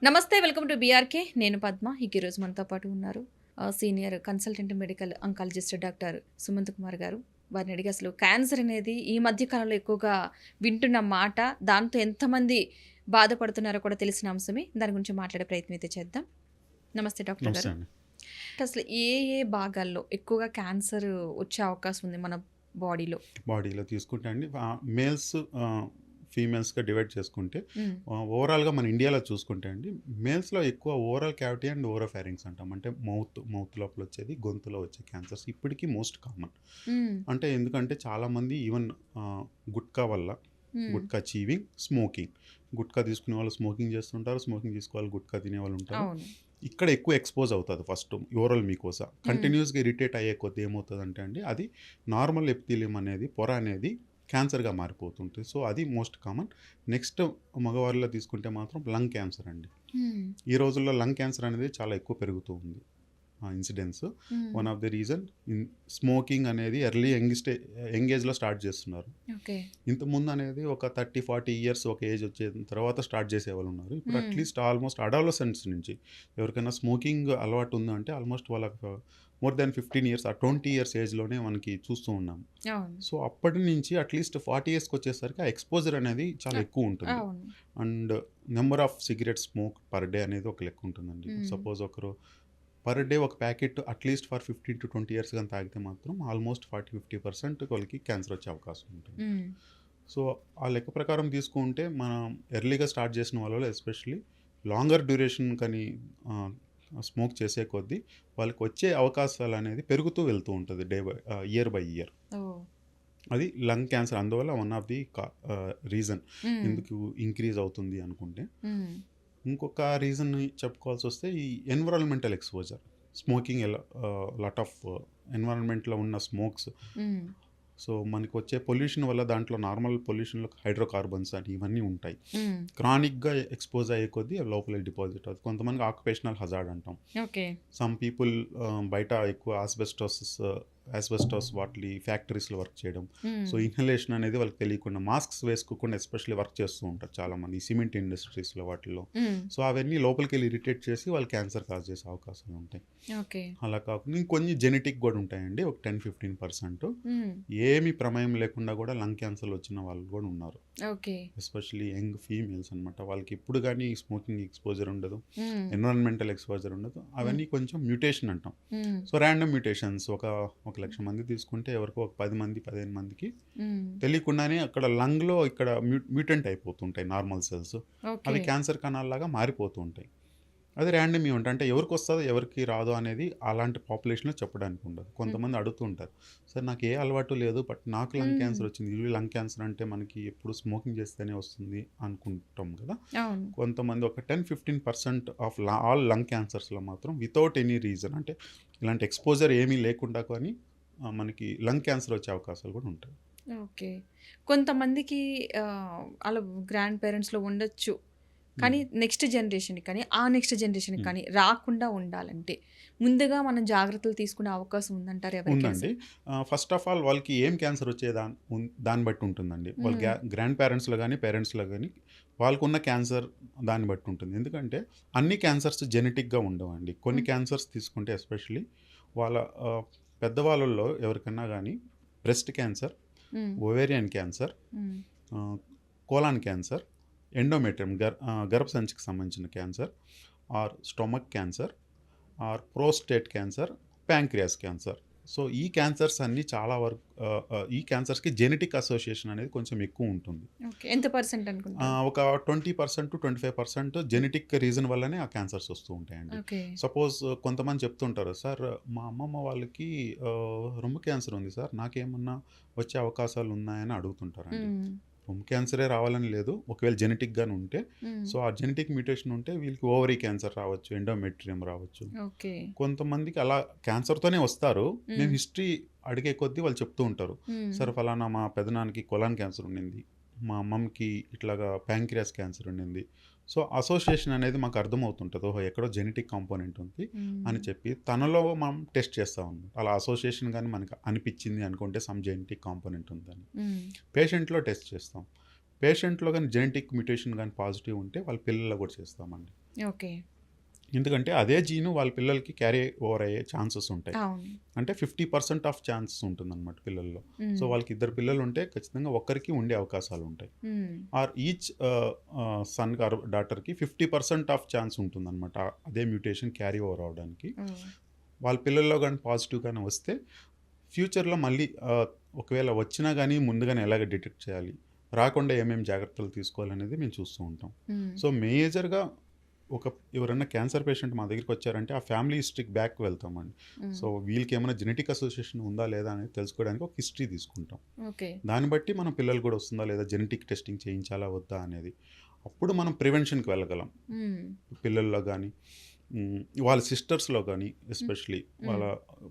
నమస్తే. Welcome to BRK. నేను పద్మ. ఈరోజు మనతో పాటు ఉన్నారు senior consultant medical oncologist doctor Sumanth Kumar గారు. వారిని అడిగి అసలు క్యాన్సర్ అనేది ఈ మధ్య కాలంలో ఎక్కువగా వింటున్న మాట. దాంతో ఎంతమంది బాధపడుతున్నారో కూడా తెలిసిన అంశమే. దాని గురించి మాట్లాడే ప్రయత్నం అయితే చేద్దాం. నమస్తే డాక్టర్ గారు. అసలు ఏ ఏ భాగాల్లో ఎక్కువగా క్యాన్సర్ వచ్చే అవకాశం ఉంది మన బాడీలో తీసుకుంటే అండి మేల్స్ ఫీమేల్స్గా డివైడ్ చేసుకుంటే ఓవరాల్గా మన ఇండియాలో చూసుకుంటే అండి మేల్స్లో ఎక్కువ ఓవరాల్ క్యావిటీ అండ్ ఓరోఫారింగ్స్ అంటాం. అంటే మౌత్ లోపల వచ్చేది, గొంతులో వచ్చే క్యాన్సర్స్ ఇప్పటికీ మోస్ట్ కామన్. అంటే ఎందుకంటే చాలామంది ఈవెన్ గుట్కా వల్ల, గుట్కా చీవింగ్, స్మోకింగ్, గుట్కా తీసుకునే వాళ్ళు స్మోకింగ్ చేస్తుంటారు, స్మోకింగ్ తీసుకోవాలి గుట్కా తినే వాళ్ళు ఉంటారు. ఇక్కడ ఎక్కువ ఎక్స్పోజ్ అవుతుంది. ఫస్ట్ ఓరల్ మీకోసా కంటిన్యూస్గా ఇరిటేట్ అయ్యే కొద్ది ఏమవుతుంది అంటే అండి అది నార్మల్ ఎపిథీలియం అనేది, పొర అనేది క్యాన్సర్గా మారిపోతుంటుంది. సో అది మోస్ట్ కామన్. నెక్స్ట్ మగవారిలో తీసుకుంటే మాత్రం లంగ్ క్యాన్సర్ అండి. ఈ రోజుల్లో లంగ్ క్యాన్సర్ అనేది చాలా ఎక్కువ పెరుగుతూ ఉంది incidence. One of the reason smoking అనేది ఎర్లీ యంగ్ ఏజ్లో స్టార్ట్ చేస్తున్నారు. ఇంతకుముందు అనేది ఒక 30-40 ఇయర్స్ ఒక ఏజ్ వచ్చే తర్వాత స్టార్ట్ చేసేవాళ్ళు ఉన్నారు. ఇప్పుడు అట్లీస్ట్ ఆల్మోస్ట్ అడాలసెంట్స్ నుంచి ఎవరికైనా స్మోకింగ్ అలవాటు ఉందంటే ఆల్మోస్ట్ వాళ్ళకి మోర్ దాన్ 15 ఇయర్స్, 20 ఇయర్స్ ఏజ్లోనే మనకి చూస్తూ ఉన్నాం. సో అప్పటి నుంచి అట్లీస్ట్ 40 ఇయర్స్కి వచ్చేసరికి ఆ ఎక్స్పోజర్ అనేది చాలా ఎక్కువ ఉంటుంది. And number of cigarette smoke per day అనేది ఒక లెక్క ఉంటుందండి. సపోజ్ ఒకరు పర్ డే ఒక packet at least for 15 to 20 years కానీ తాగితే మాత్రం ఆల్మోస్ట్ 40-50% వాళ్ళకి క్యాన్సర్ వచ్చే అవకాశం ఉంటుంది. సో ఆ లెక్క ప్రకారం తీసుకుంటే మనం ఎర్లీగా స్టార్ట్ చేసిన వాళ్ళు ఎస్పెషల్లీ లాంగర్ డ్యూరేషన్ కానీ స్మోక్ చేసే కొద్దీ వాళ్ళకి వచ్చే అవకాశాలు అనేది పెరుగుతూ వెళ్తూ ఉంటుంది ఇయర్ బై ఇయర్. అది లంగ్ క్యాన్సర్ అందువల్ల వన్ ఆఫ్ ది రీజన్ ఎందుకు ఇంక్రీజ్ అవుతుంది అనుకుంటే. ఇంకొక రీజన్ చెప్పుకోవాల్సి వస్తే ఈ environmental exposure. Smoking lot of ఎన్విరాన్మెంట్లో ఉన్న స్మోక్స్, సో మనకు వచ్చే పొల్యూషన్ వల్ల దాంట్లో నార్మల్ పొల్యూషన్లో హైడ్రోకార్బన్స్ అని ఇవన్నీ ఉంటాయి. క్రానిక్గా ఎక్స్పోజ్ అయ్యే కొద్దీ లోపల డిపాజిట్ అవుతుంది. కొంతమందికి ఆక్యుపేషనల్ హజార్డ్ అంటాం. సమ్ పీపుల్ బయట ఎక్కువ ఆస్బెస్టాస్ వాటి ఫ్యాక్టరీస్లో వర్క్ చేయడం, సో ఇన్హలేషన్ అనేది వాళ్ళకి తెలియకుండా మాస్క్స్ వేసుకోకుండా ఎస్పెషల్లీ వర్క్ చేస్తూ ఉంటారు చాలామంది సిమెంట్ ఇండస్ట్రీస్లో వాటిల్లో. సో అవన్నీ లోపలికి వెళ్ళి ఇరిటేట్ చేసి వాళ్ళు క్యాన్సర్ కాజ్ చేసే అవకాశాలు ఉంటాయి. అలా కాకుండా ఇంకొన్ని జెనెటిక్ కూడా ఉంటాయండి, ఒక 10-15%. ఏమి ప్రమేయం లేకుండా కూడా లంగ్ క్యాన్సర్ వచ్చిన వాళ్ళు కూడా ఉన్నారు. ఎస్పెషల్లీ యంగ్ ఫీమేల్స్ అనమాట. వాళ్ళకి ఇప్పుడు కానీ స్మోకింగ్ ఎక్స్పోజర్ ఉండదు, ఎన్విరాన్మెంటల్ ఎక్స్పోజర్ ఉండదు. అవన్నీ కొంచెం మ్యూటేషన్ అంటాం. సో ర్యాండమ్ మ్యూటేషన్స్ ఒక 1,00,000 మంది తీసుకుంటే ఎవరికో ఒక 10 మంది 15 మందికి తెలియకుండానే అక్కడ లంగ్లో ఇక్కడ మ్యూటెంట్ అయిపోతుంటాయి నార్మల్ సెల్స్. అవి క్యాన్సర్ కణాల్లాగా మారిపోతూ ఉంటాయి. అది ర్యాండమ్ ఈవెంట్. అంటే ఎవరికి వస్తుందో ఎవరికి రాదో అనేది అలాంటి పాపులేషన్లో చెప్పడానికి ఉండదు. కొంతమంది అడుగుతుంటారు, సార్ నాకు ఏ అలవాటు లేదు బట్ నాకు లంగ్ క్యాన్సర్ వచ్చింది. యూజువల్లీ లంగ్ క్యాన్సర్ అంటే మనకి ఎప్పుడు స్మోకింగ్ చేస్తేనే వస్తుంది అనుకుంటాం కదా. కొంతమంది ఒక 10-15% ఆఫ్ ఆల్ లంగ్ క్యాన్సర్స్లో మాత్రం వితౌట్ ఎనీ రీజన్, అంటే ఇలాంటి ఎక్స్పోజర్ ఏమీ లేకుండా కానీ మనకి లంగ్ క్యాన్సర్ వచ్చే అవకాశాలు కూడా ఉంటాయి. కొంతమందికి అలా గ్రాండ్ పేరెంట్స్లో ఉండొచ్చు, కానీ నెక్స్ట్ జనరేషన్కి కానీ నెక్స్ట్ జనరేషన్కి కానీ రాకుండా ఉండాలంటే ముందుగా మనం జాగ్రత్తలు తీసుకునే అవకాశం ఉందంటారు? ఉందండి. ఫస్ట్ ఆఫ్ ఆల్ వాళ్ళకి ఏం క్యాన్సర్ వచ్చే దాన్ని బట్టి ఉంటుందండి. వాళ్ళ గ్రాండ్ పేరెంట్స్లో కానీ పేరెంట్స్లో కానీ వాళ్ళకున్న క్యాన్సర్ దాన్ని బట్టి ఉంటుంది. ఎందుకంటే అన్ని క్యాన్సర్స్ జెనెటిక్గా ఉండవండి. కొన్ని క్యాన్సర్స్ తీసుకుంటే ఎస్పెషల్లీ వాళ్ళ పెద్దవాళ్ళల్లో ఎవరికన్నా కానీ breast cancer, ovarian cancer, colon cancer, endometrium గర్భసంచికి సంబంధించిన cancer, or stomach cancer, or prostate cancer, pancreas cancer. So ఈ క్యాన్సర్స్ అన్నీ చాలా వరకు ఈ క్యాన్సర్స్కి జెనెటిక్ అసోసియేషన్ అనేది కొంచెం ఎక్కువ ఉంటుంది. ఎంత పర్సెంట్ అనుకుంటా? ఒక 20-25% జెనెటిక్ రీజన్ వల్లనే ఆ క్యాన్సర్స్ వస్తూ ఉంటాయండి. సపోజ్ కొంతమంది చెప్తుంటారు, సార్ మా అమ్మమ్మ వాళ్ళకి రొమ్ము క్యాన్సర్ ఉంది సార్, నాకేమన్నా వచ్చే అవకాశాలు ఉన్నాయని అడుగుతుంటారండి. రొమ్ము క్యాన్సరే రావాలని లేదు, ఒకవేళ జెనెటిక్గానే ఉంటే. సో ఆ జెనెటిక్ మ్యూటేషన్ ఉంటే వీళ్ళకి ఓవరీ క్యాన్సర్ రావచ్చు, ఎండోమెట్రియం రావచ్చు. కొంతమందికి అలా క్యాన్సర్తోనే వస్తారు. మేము హిస్టరీ అడిగే కొద్దీ వాళ్ళు చెప్తూ ఉంటారు, సార్ ఫలానా మా పెదనాన్నకి కొలాన్ క్యాన్సర్ ఉండింది, మా అమ్మమ్మకి ఇట్లాగా ప్యాంక్రియాస్ క్యాన్సర్ ఉండింది. సో అసోసియేషన్ అనేది మాకు అర్థమవుతుంటుంది, ఓహో ఎక్కడో జెనెటిక్ కాంపోనెంట్ ఉంది అని చెప్పి తనలో మనం టెస్ట్ చేస్తాం అన్నమాట. అలా అసోసియేషన్ కానీ మనకు అనిపించింది అనుకుంటే సమ్ జెనెటిక్ కాంపోనెంట్ ఉందని పేషెంట్లో టెస్ట్ చేస్తాం. పేషెంట్లో కానీ జెనెటిక్ మ్యూటేషన్ కానీ పాజిటివ్ ఉంటే వాళ్ళ పిల్లల్లో కూడా చేస్తామండి. ఓకే. ఎందుకంటే అదే జీను వాళ్ళ పిల్లలకి క్యారీ ఓవర్ అయ్యే ఛాన్సెస్ ఉంటాయి. అవును. అంటే 50% ఆఫ్ ఛాన్సెస్ ఉంటుందన్నమాట పిల్లల్లో. సో హ్మ్. వాళ్ళకి ఇద్దరు పిల్లలు ఉంటే ఖచ్చితంగా ఒక్కరికి ఉండే అవకాశాలు ఉంటాయి. Hmm. Or each son or డాటర్కి 50% ఆఫ్ ఛాన్స్ ఉంటుందన్నమాట అదే మ్యూటేషన్ క్యారీ ఓవర్ అవడానికి. ఓహ్! వాళ్ళ పిల్లల్లో కానీ పాజిటివ్ కానీ వస్తే ఫ్యూచర్లో మళ్ళీ ఒకవేళ వచ్చినా కానీ ముందుగానే ఎలాగ డిటెక్ట్ చేయాలి, రాకుండా ఏమేమి జాగ్రత్తలు తీసుకోవాలనేది మేము చూస్తూ ఉంటాం. హ్మ్. సో మేజర్గా ఎవరైనా క్యాన్సర్ పేషెంట్ మా దగ్గరికి వచ్చారంటే ఆ ఫ్యామిలీ హిస్టరీకి బ్యాక్ వెళ్తామండి. హ్మ్. సో వీళ్ళకి ఏమైనా జెనెటిక్ అసోసియేషన్ ఉందా లేదా అనేది తెలుసుకోవడానికి ఒక హిస్టరీ తీసుకుంటాం. ఓకే. దాన్ని బట్టి మన పిల్లలు కూడా వస్తుందా లేదా, జెనెటిక్ టెస్టింగ్ చేయించాలా వద్దా అనేది. అప్పుడు మనం ప్రివెన్షన్కి వెళ్ళగలం. హ్మ్. పిల్లల్లో కానీ వాళ్ళ సిస్టర్స్లో కానీ ఎస్పెషలీ వాళ్ళ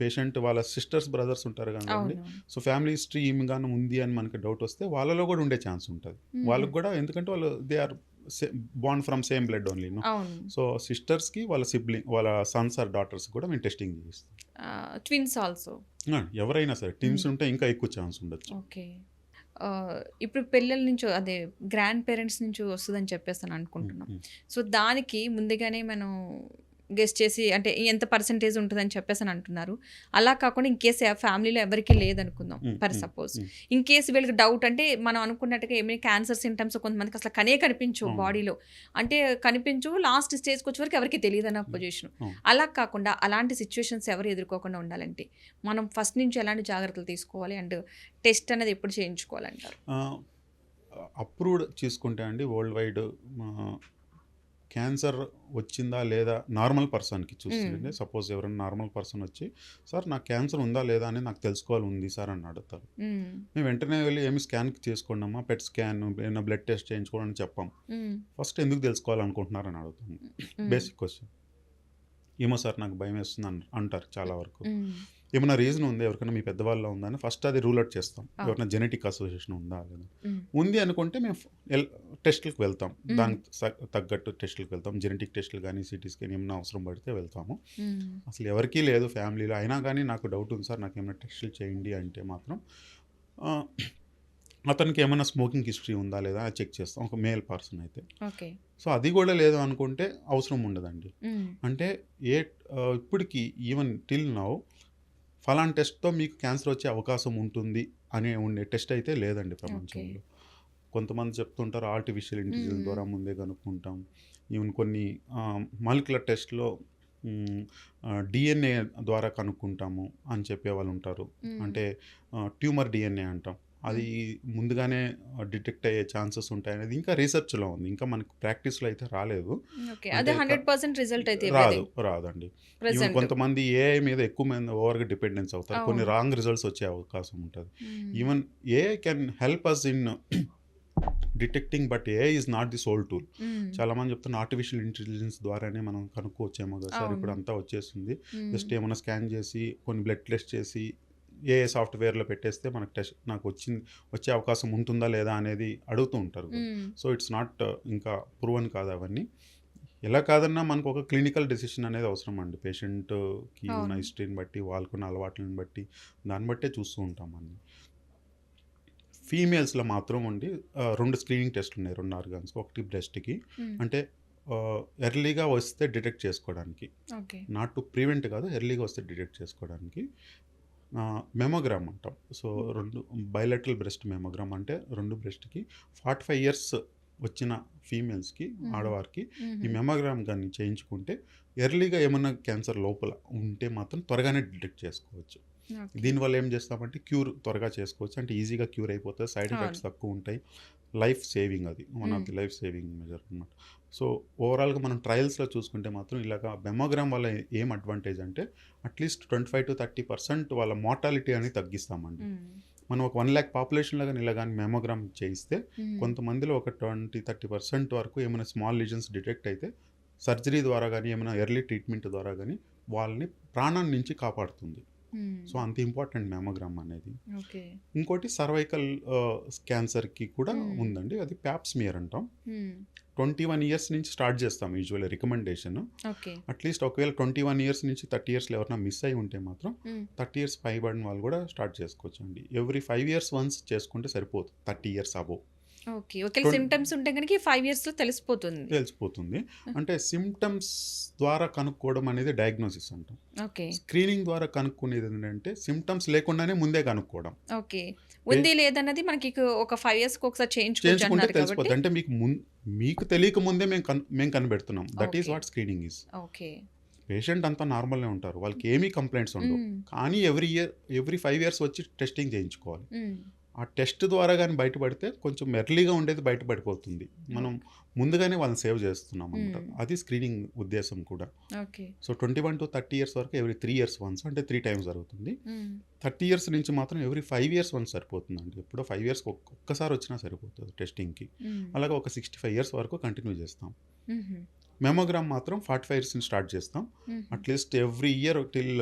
పేషెంట్ వాళ్ళ సిస్టర్స్ బ్రదర్స్ ఉంటారు కదండి. అవును. సో ఫ్యామిలీ హిస్టరీ ఈమె కానీ ఉంది అని మనకి డౌట్ వస్తే వాళ్ళలో కూడా ఉండే ఛాన్స్ ఉంటుంది. వాళ్ళకి కూడా, ఎందుకంటే వాళ్ళు they are bond from same blood only. అవును. సో సిస్టర్స్కి వాళ్ళ సిబ్లింగ్ వాళ్ళ సన్స్ ఆర్ డాటర్స్ కూడా మేము టెస్టింగ్ చేయిస్తాం. Twins also. ఎవరైనా సరే టీమ్స్ ఉంటే ఇంకా ఎక్కువ ఛాన్స్ ఉండొచ్చు. ఓకే. ఇప్పుడు పిల్లల నుంచి అదే గ్రాండ్ పేరెంట్స్ నుంచి వస్తుందని చెప్పేసి అనుకుంటున్నాం. సో దానికి ముందుగానే మనం గెస్ చేసి అంటే ఎంత పర్సెంటేజ్ ఉంటుందని చెప్పేసి అంటున్నారు. అలా కాకుండా ఇన్ కేసు ఫ్యామిలీలో ఎవరికి లేదనుకుందాం పర్ సపోజ్. ఇన్ కేసు వీళ్ళకి డౌట్ అంటే మనం అనుకున్నట్టుగా ఏమైనా క్యాన్సర్ సింటమ్స్ కొంతమందికి అసలు కనిపించు బాడీలో, అంటే కనిపించు లాస్ట్ స్టేజ్కి వచ్చే వరకు ఎవరికి తెలియదు అన్న పొజిషన్. అలా కాకుండా అలాంటి సిచ్యువేషన్స్ ఎవరు ఎదుర్కోకుండా ఉండాలంటే మనం ఫస్ట్ నుంచి ఎలాంటి జాగ్రత్తలు తీసుకోవాలి అండ్ టెస్ట్ అనేది ఎప్పుడు చేయించుకోవాలంటారు? అప్రూవ్డ్ చేసుకుంటే అండి వరల్డ్ వైడ్ క్యాన్సర్ వచ్చిందా లేదా నార్మల్ పర్సన్కి చూస్తుంటే, సపోజ్ ఎవరైనా నార్మల్ పర్సన్ వచ్చి సార్ నాకు క్యాన్సర్ ఉందా లేదా అని నాకు తెలుసుకోవాలి ఉంది సార్ అని అడుగుతారు. మేము వెంటనే వెళ్ళి ఏమి స్కాన్ చేసుకోండి అమ్మా, పెట్ స్కాన్ ఏమైనా బ్లడ్ టెస్ట్ చేయించుకోవాలని చెప్పాం. ఫస్ట్ ఎందుకు తెలుసుకోవాలనుకుంటున్నారని అడుగుతాము. Basic question. ఏమో సార్ నాకు భయం వేస్తుంది అంటారు చాలా వరకు. ఏమైనా రీజన్ ఉంది ఎవరికైనా మీ పెద్దవాళ్ళలో ఉందని ఫస్ట్ అది రూల్ అవుట్ చేస్తాం. ఎవరైనా జెనెటిక్ అసోసియేషన్ ఉందా లేదా. ఉంది అనుకుంటే మేము టెస్టులకు వెళ్తాం, దానికి తగ్గట్టు టెస్టులకు వెళ్తాం. జెనెటిక్ టెస్టులు కానీ సిటీ స్కాన్ ఏమైనా అవసరం పడితే వెళ్తాము. అసలు ఎవరికీ లేదు ఫ్యామిలీలో అయినా కానీ నాకు డౌట్ ఉంది సార్ నాకు ఏమైనా టెస్టులు చేయండి అంటే మాత్రం అతనికి ఏమైనా స్మోకింగ్ హిస్టరీ ఉందా లేదా అది చెక్ చేస్తాం, ఒక మేల్ పర్సన్ అయితే. సో అది కూడా లేదు అనుకుంటే అవసరం ఉండదండి. అంటే ఇప్పటికి ఈవెన్ టిల్ నౌ ఫలానా టెస్ట్తో మీకు క్యాన్సర్ వచ్చే అవకాశం ఉంటుంది అనే ఉండే టెస్ట్ అయితే లేదండి ప్రపంచంలో. కొంతమంది చెప్తుంటారు ఆర్టిఫిషియల్ ఇంటెలిజెన్స్ ద్వారా ముందే కనుక్కుంటాం. ఈవెన్ కొన్ని మాలిక్యులర్ టెస్ట్లో డిఎన్ఏ ద్వారా కనుక్కుంటాము అని చెప్పే వాళ్ళు ఉంటారు. అంటే ట్యూమర్ డిఎన్ఏ అంటాం, అది ముందుగానే డిటెక్ట్ అయ్యే ఛాన్సెస్ ఉంటాయి అనేది ఇంకా రీసెర్చ్లో ఉంది. ఇంకా మనకు ప్రాక్టీస్లో అయితే రాలేదు. రాదండి. ఈవెన్ కొంతమంది ఏఐ మీద ఎక్కువ మంది ఓవర్గా డిపెండెన్స్ అవుతారు, కొన్ని రాంగ్ రిజల్ట్స్ వచ్చే అవకాశం ఉంటుంది. Even AI can help us in detecting, but AI is not the sole tool. చాలా మంది చెప్తున్న ఆర్టిఫిషియల్ ఇంటెలిజెన్స్ ద్వారానే మనం కనుక్కోవచ్చేమో కదా సార్, ఇప్పుడు అంతా వచ్చేస్తుంది, జస్ట్ ఏమైనా స్కాన్ చేసి కొన్ని బ్లడ్ టెస్ట్ చేసి ఏ సాఫ్ట్వేర్లో పెట్టేస్తే మనకు నాకు వచ్చే అవకాశం ఉంటుందా లేదా అనేది అడుగుతూ ఉంటారు. సో ఇట్స్ నాట్ ఇంకా ప్రూవన్ కాదు అవన్నీ. ఎలా కాదన్నా మనకు ఒక క్లినికల్ డెసిషన్ అనేది అవసరం అండి. పేషెంట్కి ఉన్న హిస్టరీని బట్టి, వాళ్ళకున్న అలవాట్లను బట్టి, దాన్ని బట్టే చూస్తూ ఉంటాం అన్ని. ఫీమేల్స్లో మాత్రం అండి 2 స్క్రీనింగ్ టెస్ట్లు ఉన్నాయి, 2 ఆర్గాన్స్కి. ఒకటి బ్రెస్ట్కి, అంటే ఎర్లీగా వస్తే డిటెక్ట్ చేసుకోవడానికి, నాట్ టు ప్రివెంట్ కాదు, ఎర్లీగా వస్తే డిటెక్ట్ చేసుకోవడానికి మెమోగ్రామ్ అంటాం. సో 2 బైలెటరల్ బ్రెస్ట్ మెమోగ్రామ్, అంటే 2 బ్రెస్ట్కి 45 years వచ్చిన ఫీమేల్స్కి, ఆడవారికి ఈ మెమోగ్రామ్ కానీ చేయించుకుంటే ఎర్లీగా ఏమన్నా క్యాన్సర్ లోపల ఉంటే మాత్రం త్వరగానే డిటెక్ట్ చేసుకోవచ్చు. దీనివల్ల ఏం చేస్తామంటే క్యూర్ త్వరగా చేసుకోవచ్చు, అంటే ఈజీగా క్యూర్ అయిపోతుంది, సైడ్ ఎఫెక్ట్స్ తక్కువ ఉంటాయి, లైఫ్ సేవింగ్. అది one of the life saving measure అనమాట. సో ఓవరాల్గా మనం ట్రయల్స్లో చూసుకుంటే మాత్రం ఇలాగ మెమోగ్రామ్ వల్ల ఏం అడ్వాంటేజ్ అంటే అట్లీస్ట్ 25-30% వాళ్ళ మోర్టాలిటీ అనేది తగ్గిస్తామండి. మనం ఒక 1 lakh పాపులేషన్లో కానీ ఇలా కానీ మెమోగ్రామ్ చేయిస్తే కొంతమందిలో ఒక 20-30% వరకు ఏమైనా స్మాల్ లీజన్స్ డిటెక్ట్ అయితే సర్జరీ ద్వారా కానీ ఏమైనా ఎర్లీ ట్రీట్మెంట్ ద్వారా కానీ వాళ్ళని ప్రాణాన్ని నుంచి కాపాడుతుంది. సో అంత ఇంపార్టెంట్ మెమోగ్రామ్ అనేది. ఇంకోటి సర్వైకల్ క్యాన్సర్కి కూడా ఉందండి, అది ప్యాప్స్మియర్ అంటాం. 21 years నుంచి స్టార్ట్ చేస్తాం యూజువల్లీ రికమెండేషన్. అట్లీస్ట్ ఒకవేళ 21 years నుంచి 30 years ఎవరైనా మిస్ అయి ఉంటే మాత్రం 30 years పైబడిన వాళ్ళు కూడా స్టార్ట్ చేసుకోవచ్చు అండి. ఎవ్రీ 5 years వన్స్ చేసుకుంటే సరిపోతుంది, 30 years అబోవ్. ఓకే. ఒకవేళ ట్వం సిమ్టమ్స్ ఉంటే గనుక ఈ 5 ఇయర్స్‌లో తెలిసిపోతుంది. తెలిసిపోతుంది. అంటే సిమ్టమ్స్ ద్వారా కనుక్కోవడం అనేది డయాగ్నోసిస్ అంటాం. ఓకే. స్క్రీనింగ్ ద్వారా కనుక్కునేది ఏంటంటే సిమ్టమ్స్ లేకుండానే ముందే కనుక్కోవడం. ఓకే. ఏ ఉంది లేదన్నది మనకి ఒక 5 ఇయర్స్‌కి ఒకసారి చేయించుకోవచ్చు చేయించుకుంటే అంటున్నారు కాబట్టి. తెలిసిపోద్ది. అంటే మీకు తెలియక ముందే మేము కనిపెడుతున్నాం. That is okay. What screening is. Okay. Patient అంతా నార్మల్‌నే ఉంటారు. వాళ్ళకి ఏమీ కంప్లెయింట్స్ ఉండవు. హ్మ్. కానీ ఎవ్రీ 5 ఇయర్స్ వచ్చి టెస్టింగ్ చేయించుకోవాలి. హ్మ్. ఆ టెస్ట్ ద్వారా గాని బయటపడితే కొంచెం ఎర్లీగా ఉండేది బయటపడిపోతుంది. మనం ఓకే. ముందుగానే వాళ్ళని సేవ్ చేస్తున్నాం అనమాట. హ్మ్. అది స్క్రీనింగ్ ఉద్దేశ్యం కూడా. ఓకే. సో 21-30 ఇయర్స్ వరకు ఎవ్రీ 3 ఇయర్స్ వన్స్ అంటే 3 టైమ్స్ జరుగుతుంది. హ్మ్. 30 ఇయర్స్ నుంచి మాత్రం ఎవ్రీ 5 ఇయర్స్ వన్స్ సరిపోతుందండి. ఎప్పుడో 5 ఇయర్స్‌కి ఒక్కసారి వచ్చినా సరిపోతుంది టెస్టింగ్‌కి. హ్మ్. అలాగే ఒక 65 ఇయర్స్ వరకు కంటిన్యూ చేస్తాం. హుహు. మెమోగ్రామ్ మాత్రం 45 ఇయర్స్ నుంచి స్టార్ట్ చేస్తాం. హుహు. At least every year till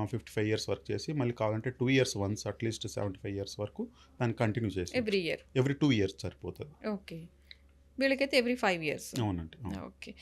55 years వరకు చేసి మళ్ళీ కావాలంటే 2 ఇయర్స్ వన్స్ అట్‌లీస్ట్ 75 ఇయర్స్ వరకు దాన్ని కంటిన్యూ చేసేయొచ్చు. Every year. ఎవ్రీ 2 ఇయర్స్ సరిపోతది. ఓకే. వీళ్ళకైతే ఎవ్రీ 5 ఇయర్స్. అవునండి. అవును. ఓకే.